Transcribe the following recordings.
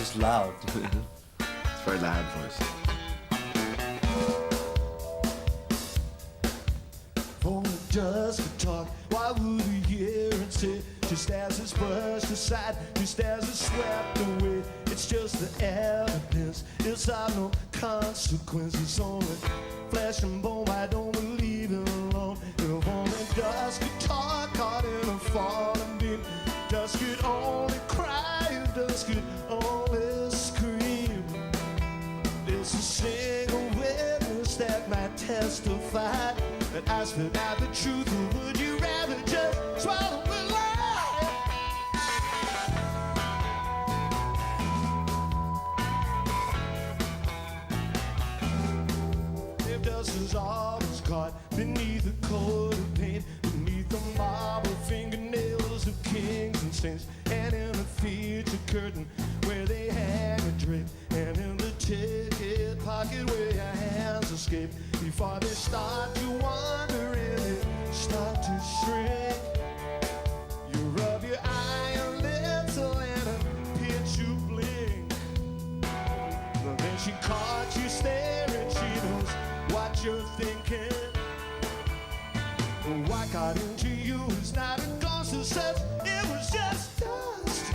just loud. It's very loud voice. For just to talk, why would we hear and sit? Just as it's brushed aside, just as it's swept away. It's just the evidence, it's of no consequence. It's only flesh and bone, I don't believe it alone. If only dust could talk caught in a falling beam, dust could only cry, if dust could only scream. There's a single witness that might testify that I spit out the truth, or would you rather just swallow a lie? If dust is always caught beneath a coat of paint, beneath the marble fingernails of kings and saints, and in the feature curtain where they hang a drape, and in the ticket pocket where your hands escape, before they start to wander and they start to shrink, you rub your eye and little and a pinch you blink. But then she caught you staring, she knows what you're thinking. What got into you is not a ghost as such, it was just dust.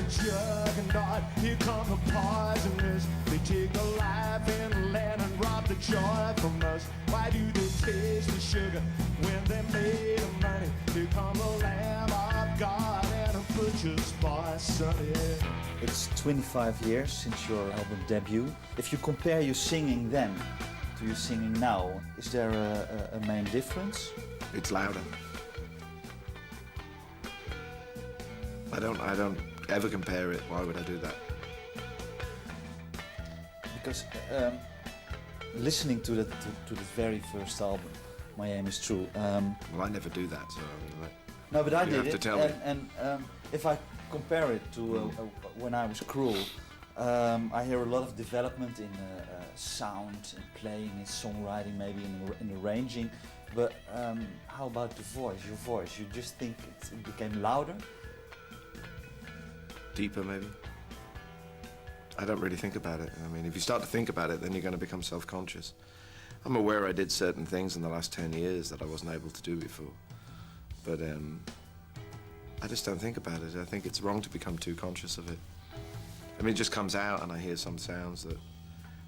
Juggernaut, here come the poisoners. They take the life in the land and rob the joy from us. Why do they taste the sugar when they're made of money? Here come the Lamb of God and a butcher's boy, sonny. It's 25 years since your album debut. If you compare your singing then to your singing now, is there a main difference? It's louder. I don't ever compare it. Why would I do that? Because listening to the very first album, My Aim Is True. Well, I never do that, so No, but I you did have it. to tell me. And if I compare it to when I was Cruel, I hear a lot of development in sound, in playing, in songwriting, maybe in arranging. But how about the voice? Your voice? You just think it became louder? Deeper, maybe. I don't really think about it. I mean, if you start to think about it, then you're going to become self-conscious. I'm aware I did certain things in the last 10 years that I wasn't able to do before. But I just don't think about it. I think it's wrong to become too conscious of it. I mean, it just comes out and I hear some sounds that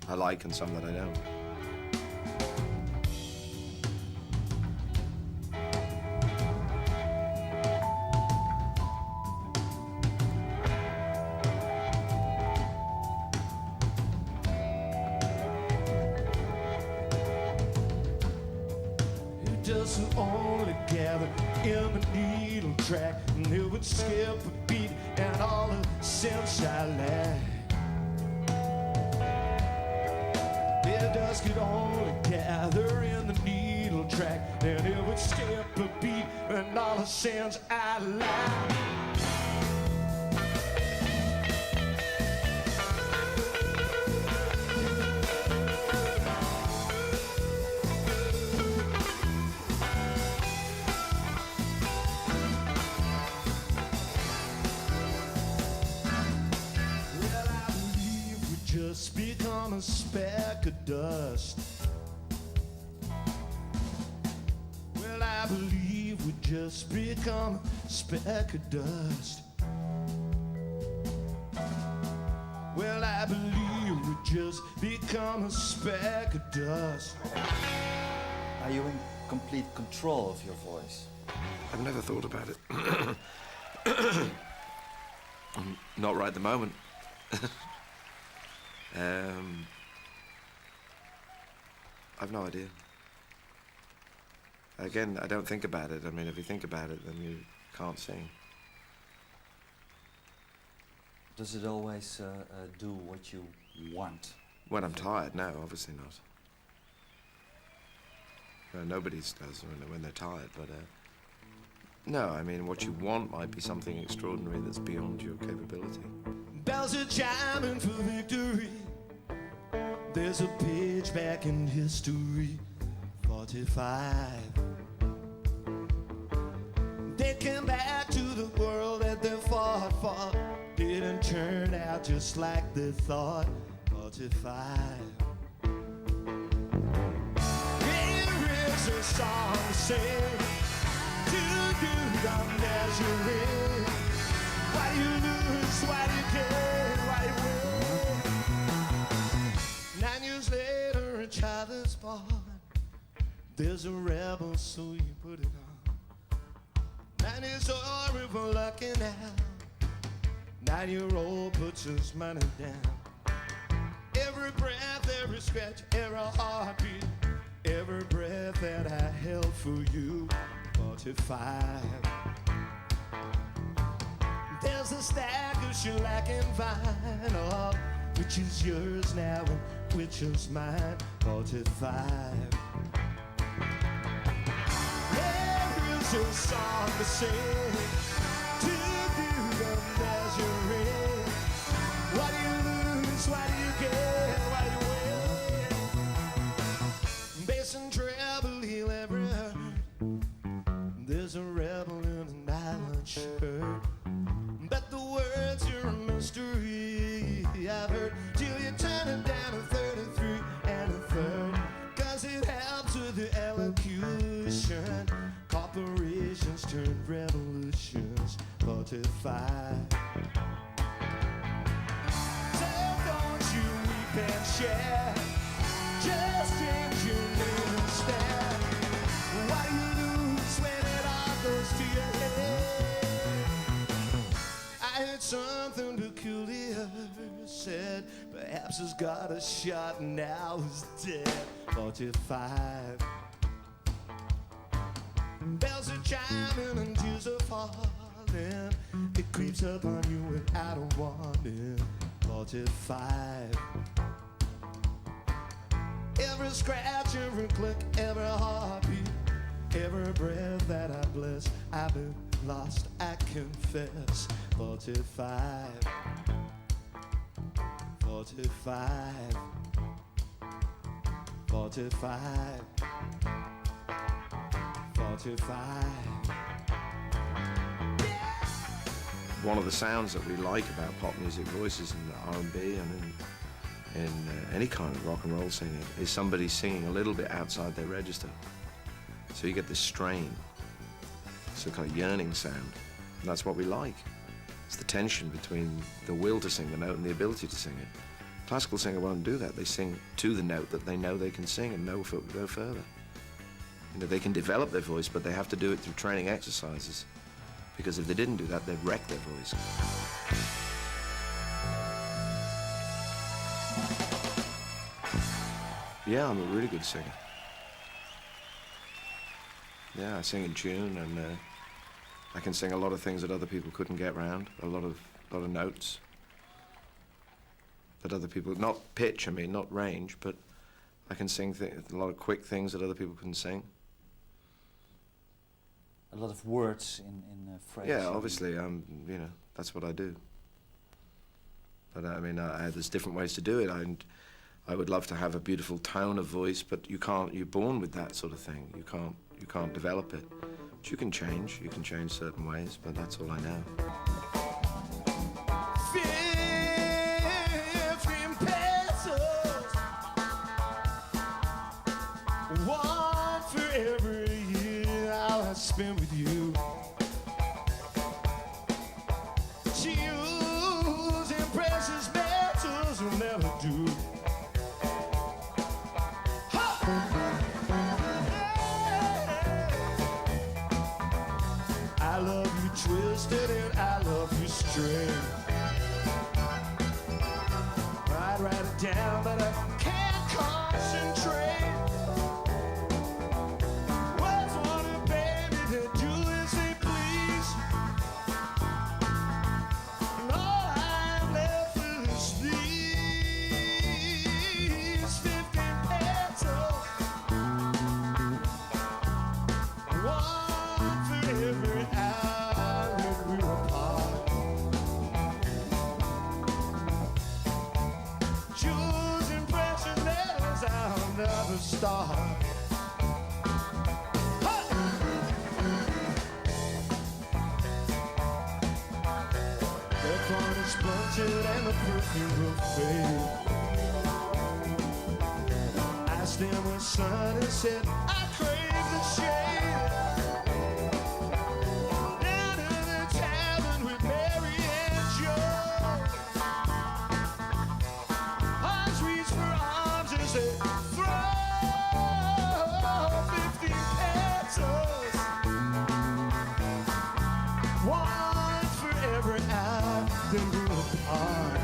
I like and some that I don't. Just only gather in the needle track, and it would skip a beat and all the sense I lack. The dust could only gather in the needle track, and it would skip a beat and all the sense I lack. Just become a speck of dust. Well, I believe we just become a speck of dust. Well, I believe we just become a speck of dust. Are you in complete control of your voice? I've never thought about it. Not right at the moment. I've no idea. Again, I don't think about it. I mean, if you think about it, then you can't sing. Does it always do what you want? When I'm tired, no, obviously not. Nobody does when they're tired, but No, I mean, what you want might be something extraordinary that's beyond your capability. Bells are chiming for victory. There's a page back in history, 45. They came back to the world that they fought for. Didn't turn out just like they thought, 45. Here is a song to sing, to do the measuring. Why do you lose, why do you gain, why do you win? 9 years later, a child is born. There's a rebel, so you put it on. 9 years old, we're looking out. 9-year-old puts his money down. Every breath, every scratch, every heartbeat, every breath that I held for you, 45. There's a stack of shellac and vinyl, which is yours now and which is mine, 45. There is a song to sing, to do the measuring. What do you lose, what do you get, what do you win? Bass and treble heal every hurt. There's a rebel in a nylon shirt, but the words are a mystery. I've heard till you turn it down to 33 and a third, 'cause it helps with the elocution. Corporations turn revolutions, 45. So don't you weep and share, just change your name instead. Why do you lose when it all goes to your head? I heard something peculiar said, perhaps he's got a shot and now he's dead, 45. Bells are chiming and tears are falling. It creeps up on you without a warning, 45. Every scratch, every click, every heartbeat, every breath that I bless, I've been lost, I confess, 45. 45. 45. 45. One of the sounds that we like about pop music voices and R&B and in any kind of rock and roll singing is somebody singing a little bit outside their register. So you get this strain, it's a kind of yearning sound, and that's what we like. It's the tension between the will to sing the note and the ability to sing it. Classical singer won't do that. They sing to the note that they know they can sing and no further. You know, they can develop their voice, but they have to do it through training exercises, because if they didn't do that, they'd wreck their voice. Yeah, I'm a really good singer. Yeah, I sing in tune, and I can sing a lot of things that other people couldn't get round. A lot of notes that other people, not pitch, I mean, not range, but I can sing a lot of quick things that other people couldn't sing. A lot of words in phrase. Yeah, obviously, you know, that's what I do. But I mean, there's different ways to do it. I would love to have a beautiful tone of voice, but you can't. You're born with that sort of thing. You can't develop it. But you can change. You can change certain ways, but that's all I know. 15 pesos, one for every year I spent with you. Jewels and precious metals will never do. I love you twisted and I love you straight. I'd write it down, but I can't concentrate. What's what a baby to do is say please. And all I'm left with is these 15 pesos. One for every acid and the perfume will fade. I stand in the sun and said, I crave the shade. Down in the tavern with Mary and Joe. Hearts reach for arms as they throw 50 petals. One for every hour they grew apart.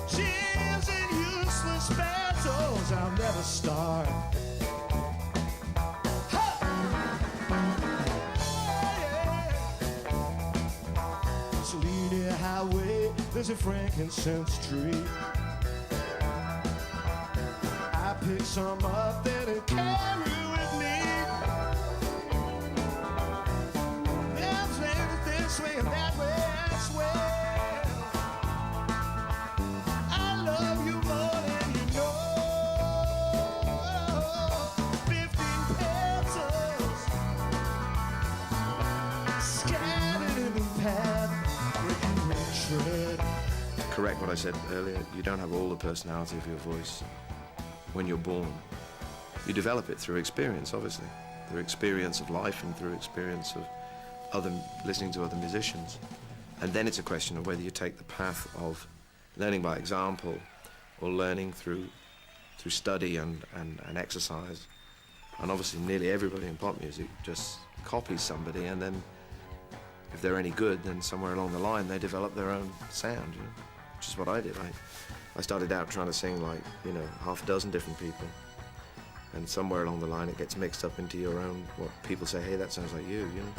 Cheers and useless battles I'll never start. Ha! Yeah. Salini Highway, there's a frankincense tree. I pick some up then and carry with me. I'm swinging this way and that way as well. I love you more than you know. 15 petals scattered in the path where you will tread. To correct what I said earlier, you don't have all the personality of your voice when you're born. You develop it through experience, obviously, through experience of life and through experience of listening to other musicians. And then it's a question of whether you take the path of learning by example or learning through study and exercise. And obviously nearly everybody in pop music just copies somebody, and then if they're any good, then somewhere along the line they develop their own sound, you know, which is what I did. I started out trying to sing like, you know, half a dozen different people. And somewhere along the line it gets mixed up into your own, what people say, hey, that sounds like you know.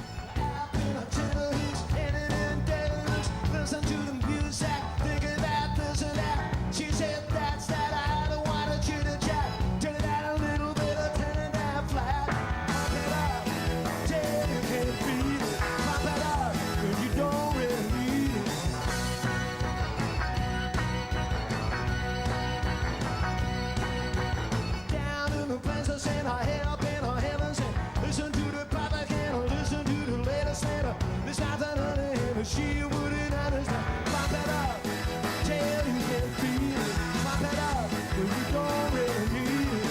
Listen to the music, think about this and that. She said that's that, I don't wanted you to jack. Turn it out a little bit, turn it down flat. Pop it up, tell you can't beat it. Pop it up, but you don't really need it. Down in the places and I help in our heavens and listen to the propaganda, listen to the latest letter. There's nothing under him, she wouldn't understand. Pop it up, tell you can't feel it. Pop it up, but you don't really need it.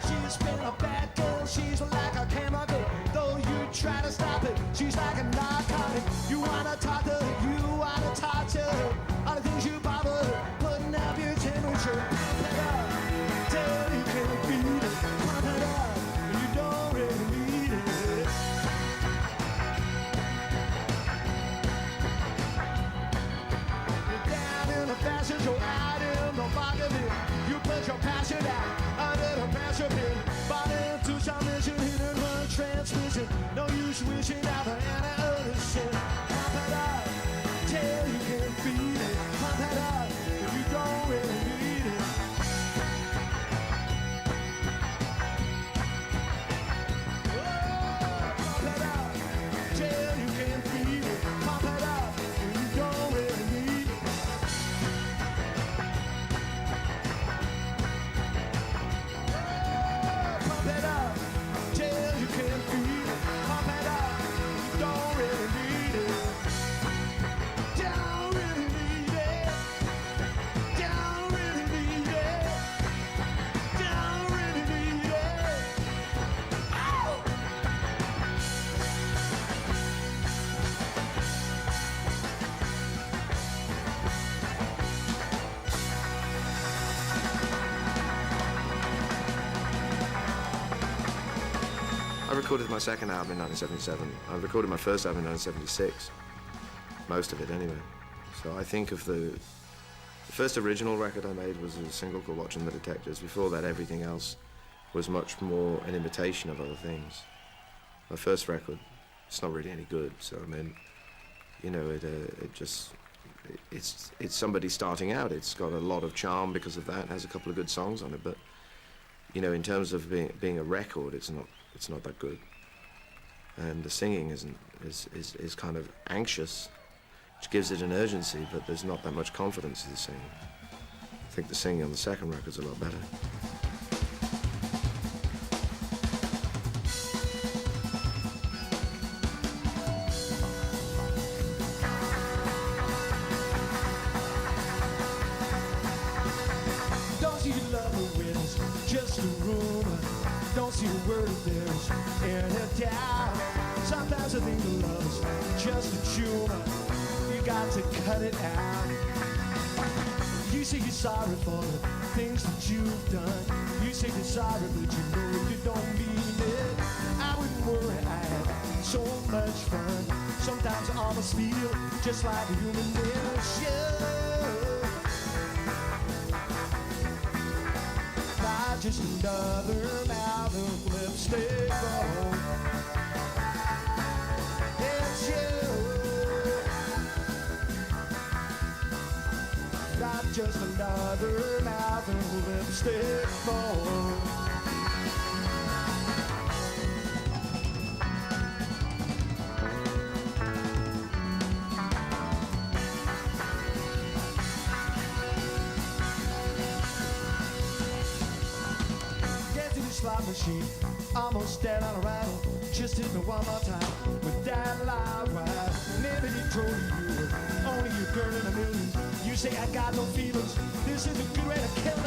She's been a bad girl, she's like a chemical. Though you try to stop it, she's like a narcotic. You wanna talk to her, you wanna talk to her. All the things you bother her, putting up your temperature. Pump it up, tell you can't beat it. Pump it up, you don't really need it. You're down in the fashion show, out in the market. You put your passion out under the pressure pin. Bought into submission, hidden her transmission. No use wishing out for any other shit. Pump it up, tell you can't beat it. Pump it up, if you don't really need it. Oh, pump it up, tell you can't beat it. Pump it up, if you don't really need it. Pump it up, tell you can't beat it. Pump it up, you don't really need it. Don't really need it. Don't really need it. Don't really need it. Ow! I recorded my second album in 1977. I recorded my first album in 1976. Most of it, anyway. So I think of the first original record I made was a single called Watching the Detectives. Before that, everything else was much more an imitation of other things. My first record, it's not really any good, so I mean, you know, it just it's somebody starting out. It's got a lot of charm because of that. It has a couple of good songs on it, but you know, in terms of being a record, it's not that good. And the singing is kind of anxious, which gives it an urgency, but there's not that much confidence in the singing. I think the singing on the second record's a lot better. Don't see love when it's just a rumor. Don't see a word if there's any doubt. Sometimes I think love's just a tumor. You got to cut it out. You say you're sorry for the things that you've done. You say you're sorry, but you know you don't mean it. I wouldn't worry, I had so much fun. Sometimes I almost feel just like a human being should. Not just another mouth of lipstick on. It's you. Not just another mouth of lipstick on. Slot machine, almost dead on a rattle. Just hit me one more time with that loud ride. Maybe he told you were only a girl in a million. You say I got no feelings. This is a good way to kill it.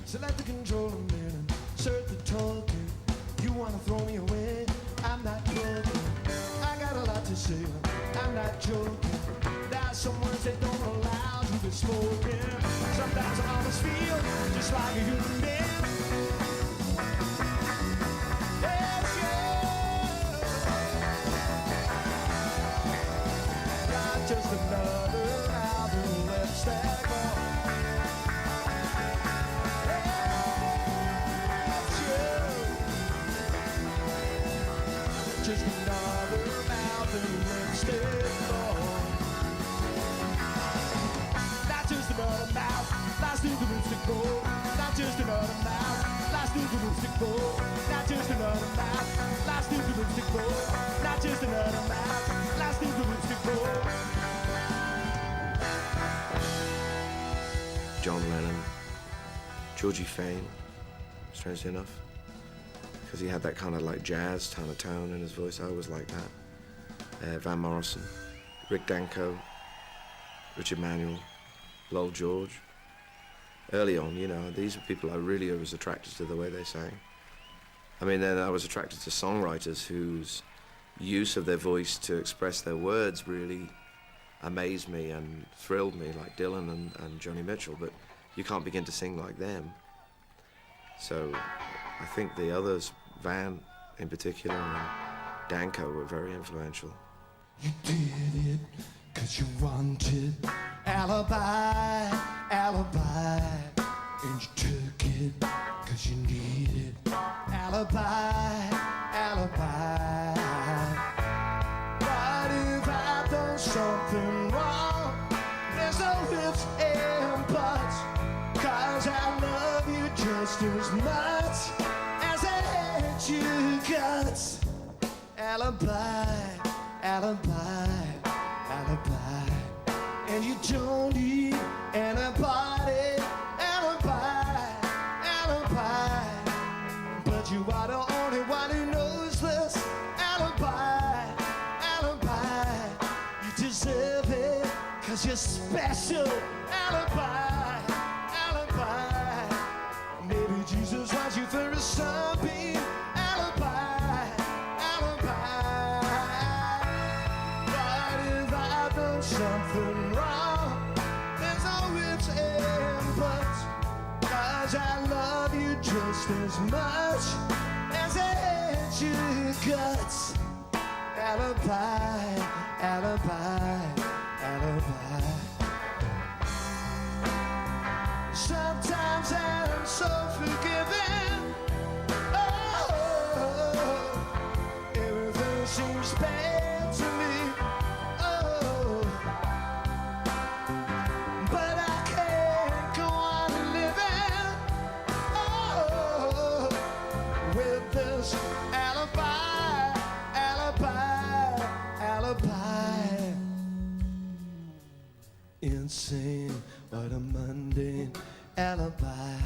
So let the controller man and insert the talking. You wanna throw me away? I'm not joking. I got a lot to say. I'm not joking. There's some words that don't allow you to smoke in. Sometimes I almost feel just like a human being. Yes, yeah. Not just another album lipstick on. Just another mouth and lipstick on. Not just another mouth, last through the lipstick bowl. Not just another mouth, last through the lipstick bowl. Not just another mouth, last through the lipstick bowl. Not just another mouth, last through the lipstick bowl. John Lennon, Georgie Fame, strangely enough. Because he had that kind of like jazz kind of tone in his voice. I always liked that. Van Morrison, Rick Danko, Richard Manuel, Lol George. Early on, you know, these were people I really was attracted to the way they sang. I mean, then I was attracted to songwriters whose use of their voice to express their words really amazed me and thrilled me, like Dylan and Joni Mitchell, but you can't begin to sing like them. So I think the others, Van in particular and Danko, were very influential. You did it 'cause you wanted alibi, alibi. And you took it 'cause you needed alibi, alibi. But if I've done something wrong, there's no ifs and buts. 'Cause I love you just as much as I hate your guts. Alibi, alibi. and you don't need anybody. Alibi, but you are the only one who knows this. Alibi, you deserve it, 'cause you're special. Alibi, maybe Jesus wants you for a sunbeam. Alibi, but if I've done something wrong, there's no ifs and buts, 'cause I love you just as much as I hate your guts. Alibi, sometimes I'm so forgiving. Oh, everything seems bad to me. Oh, but I can't go on living. Oh, with this alibi. Insane, what a mundane alibi.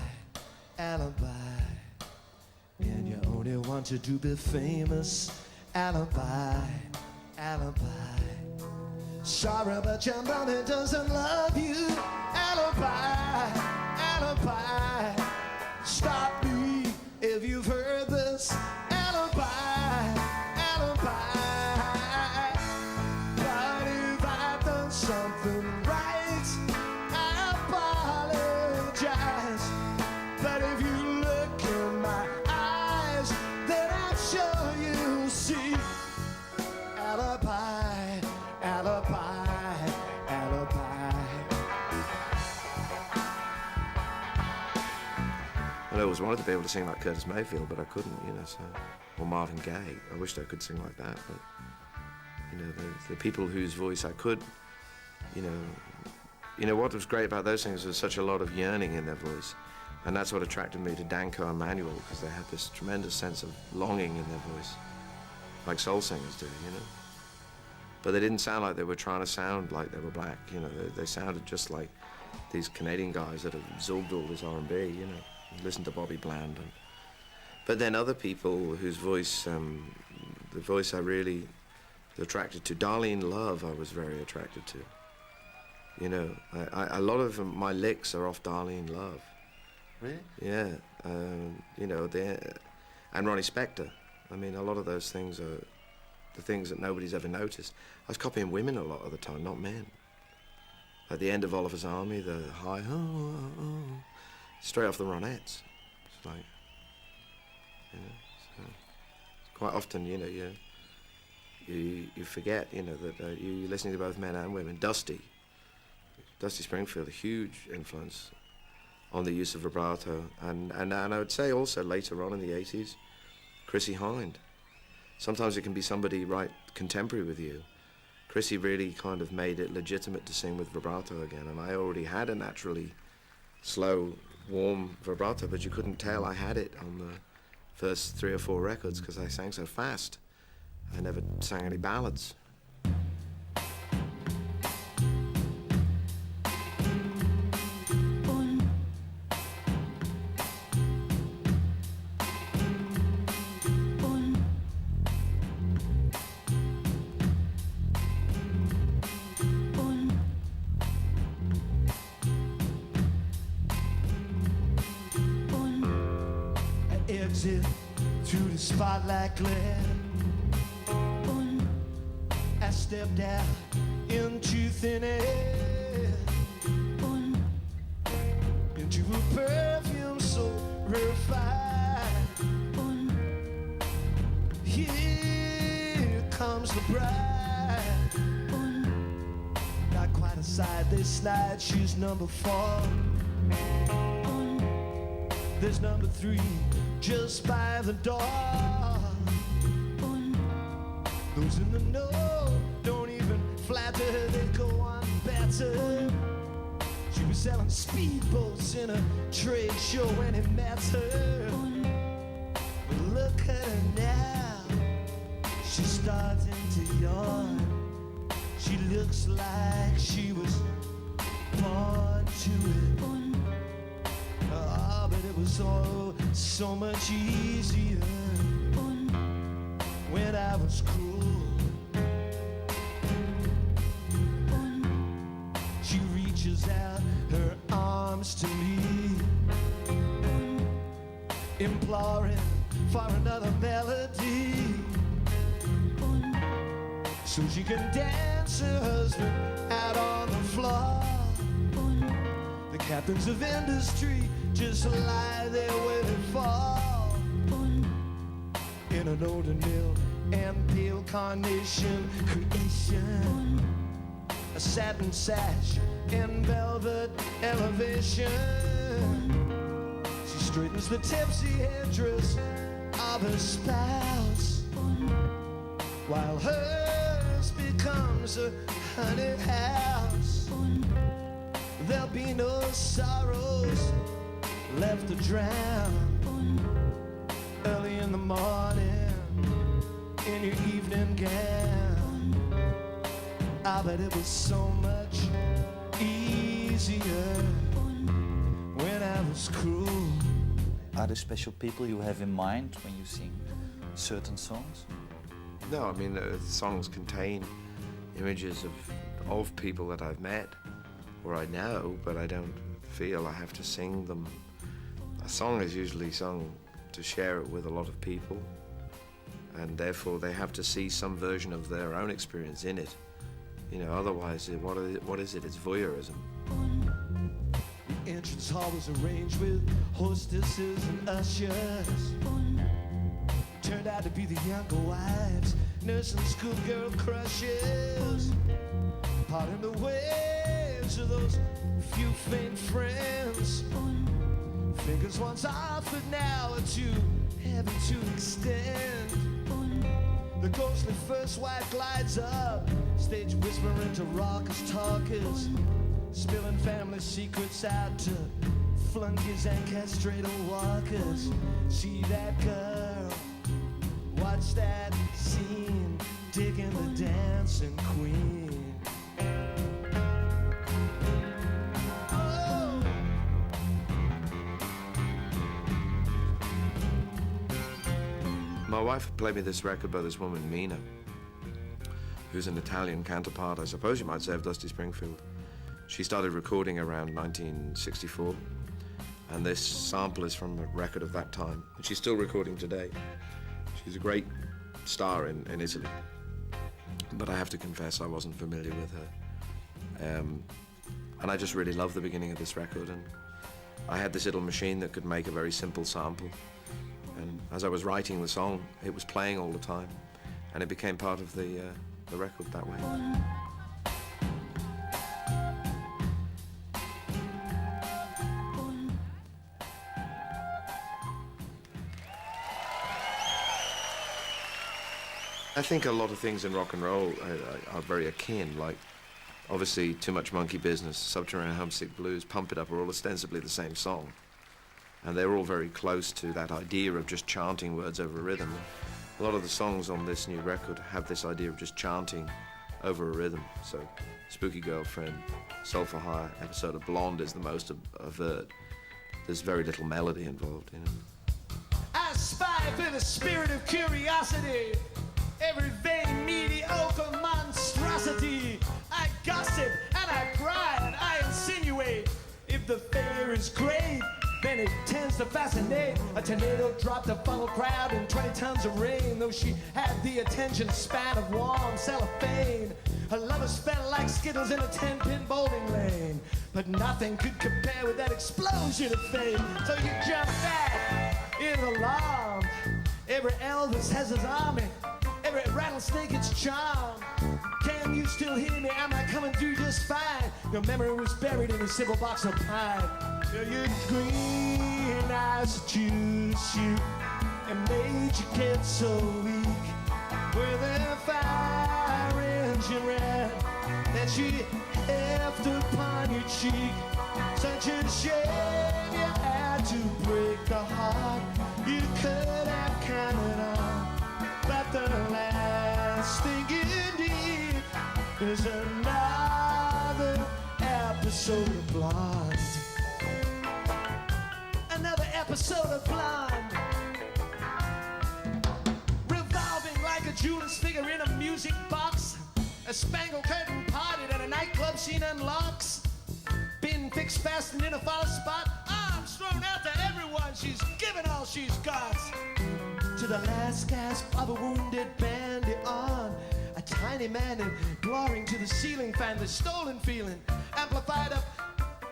And you only wanted to be famous. Alibi. Sorry, but your mother doesn't love you. Alibi. Stop me if you've heard this. Alibi. But if I've done something right, I apologize. But if you look in my eyes, then I'm sure you'll see. Alibi. I always wanted to be able to sing like Curtis Mayfield, but I couldn't, you know, so, or Marvin Gaye. I wished I could sing like that, but, you know, the people whose voice I could, you know, what was great about those things was such a lot of yearning in their voice, and that's what attracted me to Danko and Manuel, because they had this tremendous sense of longing in their voice, like soul singers do, you know. But they didn't sound like they were trying to sound like they were black, you know. They sounded just like these Canadian guys that have absorbed all this R&B, you know. Listen to Bobby Bland. But then other people whose voice, the voice I really attracted to, Darlene Love I was very attracted to. You know, a lot of my licks are off Darlene Love. Really? Yeah, you know, and Ronnie Spector. I mean, a lot of those things are the things that nobody's ever noticed. I was copying women a lot of the time, not men. At the end of Oliver's Army, the high, straight off the Ronettes. It's like, you know, so quite often, you know, you forget, you know, that you're listening to both men and women. Dusty Springfield, a huge influence on the use of vibrato, and I would say also later on in the 80s, Chrissie Hynde. Sometimes it can be somebody right contemporary with you. Chrissie really kind of made it legitimate to sing with vibrato again, and I already had a naturally slow, warm vibrato, but you couldn't tell I had it on the first 3 or 4 records because I sang so fast. I never sang any ballads. Through the spotlight glare, I stepped out into thin air, into a perfume so refined. Here comes the bride, not quite a side this night, she's number 4. There's number 3 just by the door. Those in the know don't even flatter, they go on better. She was selling speedboats in a trade show when he met her. But look at her now, she's starting to yawn. She looks like she was born to it. Ah, but it was all so much easier when I was cruel. She reaches out her arms to me, imploring for another melody, so she can dance her husband out on the floor. The captains of industry just lie there waiting for, in an older mill and pale carnation creation, a satin sash and velvet elevation. She straightens the tipsy headdress of her spouse, while hers becomes a honey house. There'll be no sorrows left to drown early in the morning in your evening gown. I bet it was so much easier when I was cruel. Are there special people you have in mind when you sing certain songs? No, I mean, the songs contain images of people that I've met or I know, but I don't feel I have to sing them. A song is usually sung to share it with a lot of people, and therefore they have to see some version of their own experience in it. You know, otherwise, what is it? It's voyeurism. The entrance hall was arranged with hostesses and ushers. Turned out to be the younger wives, nursing schoolgirl crushes, parting the waves of those few faint friends. Fingers once offered now are too heavy to extend. The ghostly first wife glides up, stage whispering to raucous talkers, spilling family secrets out to flunkies and castrated walkers. See that girl, watch that scene, digging the dancing queen. My wife played me this record by this woman, Mina, who's an Italian counterpart, I suppose you might say, of Dusty Springfield. She started recording around 1964, and this sample is from a record of that time, and she's still recording today. She's a great star in Italy, but I have to confess I wasn't familiar with her. And I just really loved the beginning of this record, and I had this little machine that could make a very simple sample. And as I was writing the song, it was playing all the time, and it became part of the record that way. I think a lot of things in rock and roll are very akin, like obviously Too Much Monkey Business, Subterranean Homesick Blues, Pump It Up are all ostensibly the same song. And they're all very close to that idea of just chanting words over a rhythm. A lot of the songs on this new record have this idea of just chanting over a rhythm. So Spooky Girlfriend, Soul for Hire, episode of Blonde is the most overt. There's very little melody involved in it. I spy through the spirit of curiosity, every vain, mediocre monstrosity. I gossip and I pry and I insinuate. If the fare is great, then it tends to fascinate. A tornado dropped a funnel crowd in 20 tons of rain. Though she had the attention span of warm cellophane, her lovers felt like skittles in a 10-pin bowling lane. But nothing could compare with that explosion of fame. So you jump back in alarm. Every Elvis has his army, every rattlesnake its charm. Can you still hear me? Am I coming through just fine? Your memory was buried in a simple box of pine. Your green eyes juice you and made you get so weak. With a fire engine red that she left upon your cheek. Such a shame you had to break the heart you could have counted on. But the last thing you need There's another episode of Blonde. Another episode of Blonde. Revolving like a Judas figure in a music box. A spangled curtain party that a nightclub scene unlocks. Been fixed, fastened in a follow spot. Arms thrown out to everyone. She's given all she's got. To the last gasp of a wounded bandit on. A tiny man and glorying to the ceiling fan. The stolen feeling amplified up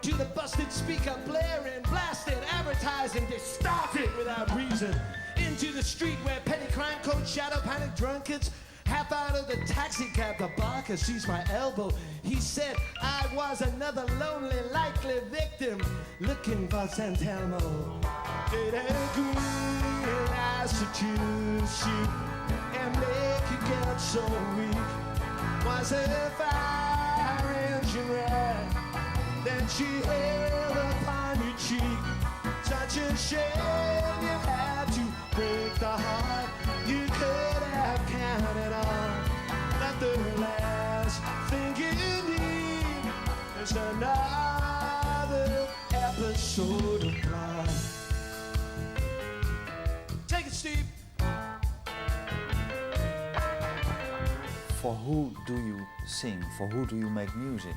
to the busted speaker, blaring, blasting, advertising, distorted without reason. Into the street where petty crime codes shadow panic drunkards. Half out of the taxi cab, the barker sees my elbow. He said I was another lonely, likely victim looking for Santelmo. Did a green eyes seduce you and make you get so weak? Was a fire engine red that she held upon your cheek? Such a shame you had to break the heart you could have counted on. But the last thing you need is another episode of Blonde. Take it, Steve. For who do you sing? For who do you make music?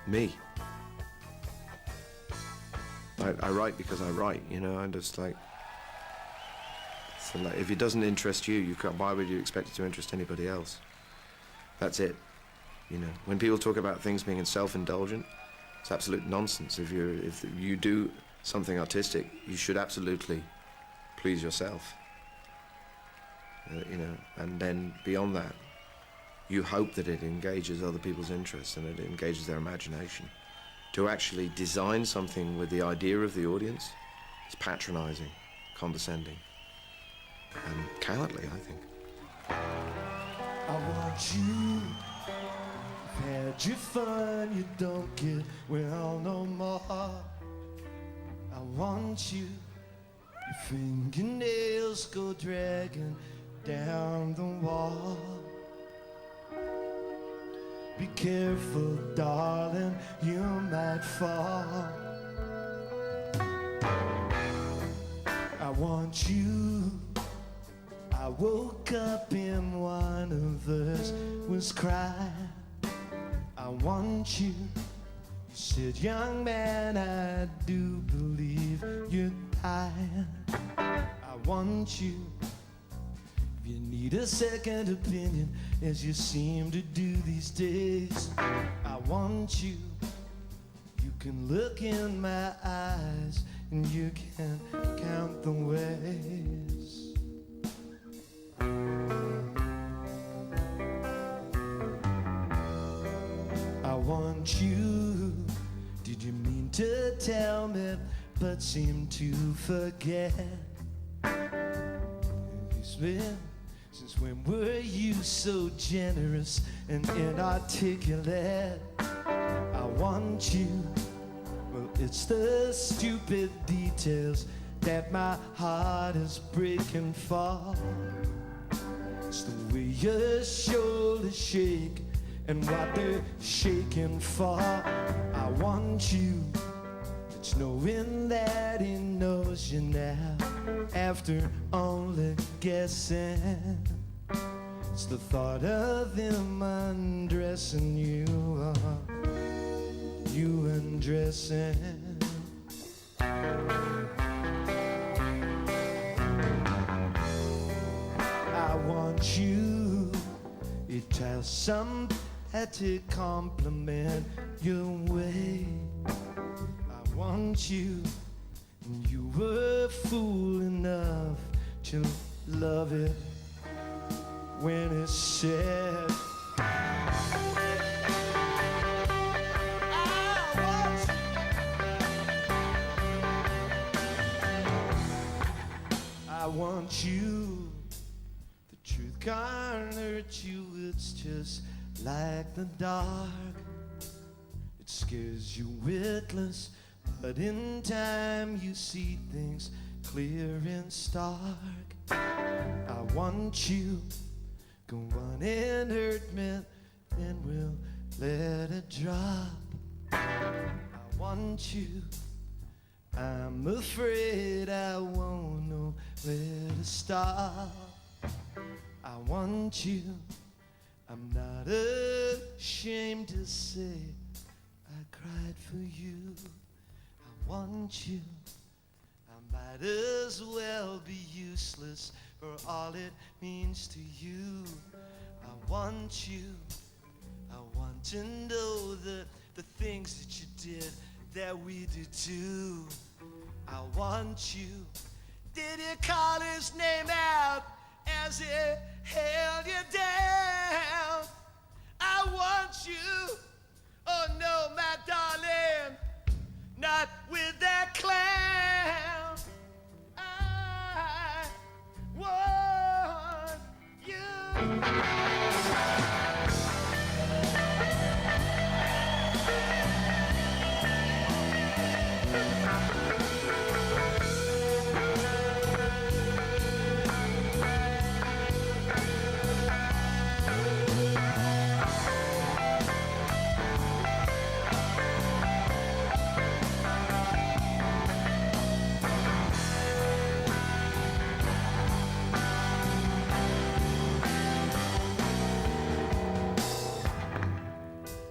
Me. I write because I write, you know. I'm just like, so like, if it doesn't interest you, why would you expect it to interest anybody else? That's it, you know. When people talk about things being self-indulgent, it's absolute nonsense. If you do something artistic, you should absolutely please yourself, you know. And then beyond that, you hope that it engages other people's interests and it engages their imagination. To actually design something with the idea of the audience is patronizing, condescending, and cowardly, I think. I want you. You've had your fun, you don't get well no more. I want you. Your fingernails go dragging down the wall. Be careful, darling, you might fall. I want you. I woke up in one of us was crying. I want you. You said, young man, I do believe you're dying. I want you. If you need a second opinion, as you seem to do these days, I want you. You can look in my eyes and you can count the ways. I want you. Did you mean to tell me but seem to forget? It's been since when were you so generous and inarticulate? I want you. Well, it's the stupid details that my heart is breaking for. It's the way your shoulders shake and what they're shaking for. I want you. It's knowing that he knows you now after only guessing. It's the thought of him undressing you, you undressing. I want you. It tells some petty compliment your way. I want you. You were fool enough to love it when it said I want you. The truth can't hurt you, it's just like the dark. It scares you witless, but in time you see things clear and stark. I want you, Go on and hurt me, then we'll let it drop. I want you, I'm afraid I won't know where to stop. I want you, I'm not ashamed to say I cried for you. I want you, I might as well be useless for all it means to you. I want you, I want to know the things that you did that we did too. I want you, did you call his name out as he held you down? I want you, oh no, my darling, not with that clown. I want you.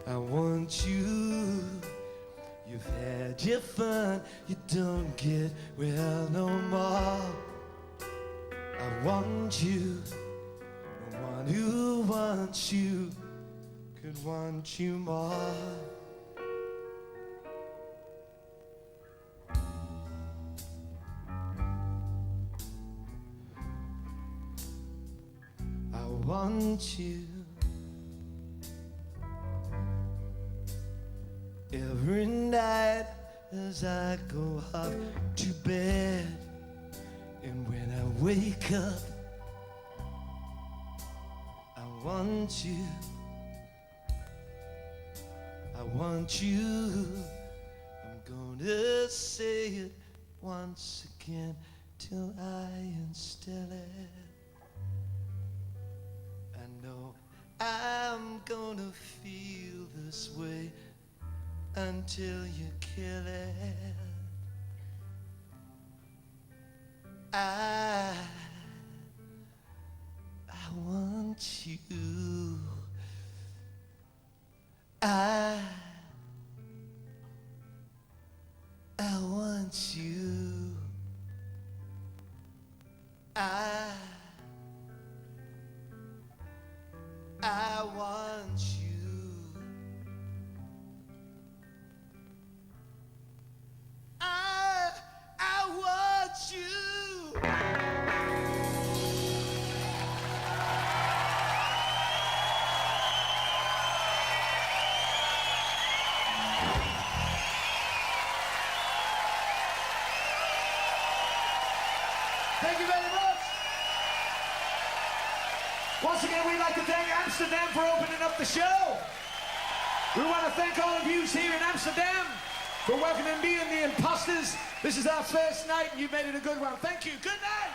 I want you, you've had your fun, you don't get well no more. I want you, the one who wants you could want you more. I want you. Every night as I go off to bed, and when I wake up, I want you, I want you. I'm gonna say it once again till I instill it. I know I'm gonna feel this way until you kill it. I want you. I want you. I want you. I want you. Thank you very much. Once again, we'd like to thank Amsterdam for opening up the show. We want to thank all of you here in Amsterdam for welcoming me and the Imposters. This is our first night, and you've made it a good one. Thank you. Good night.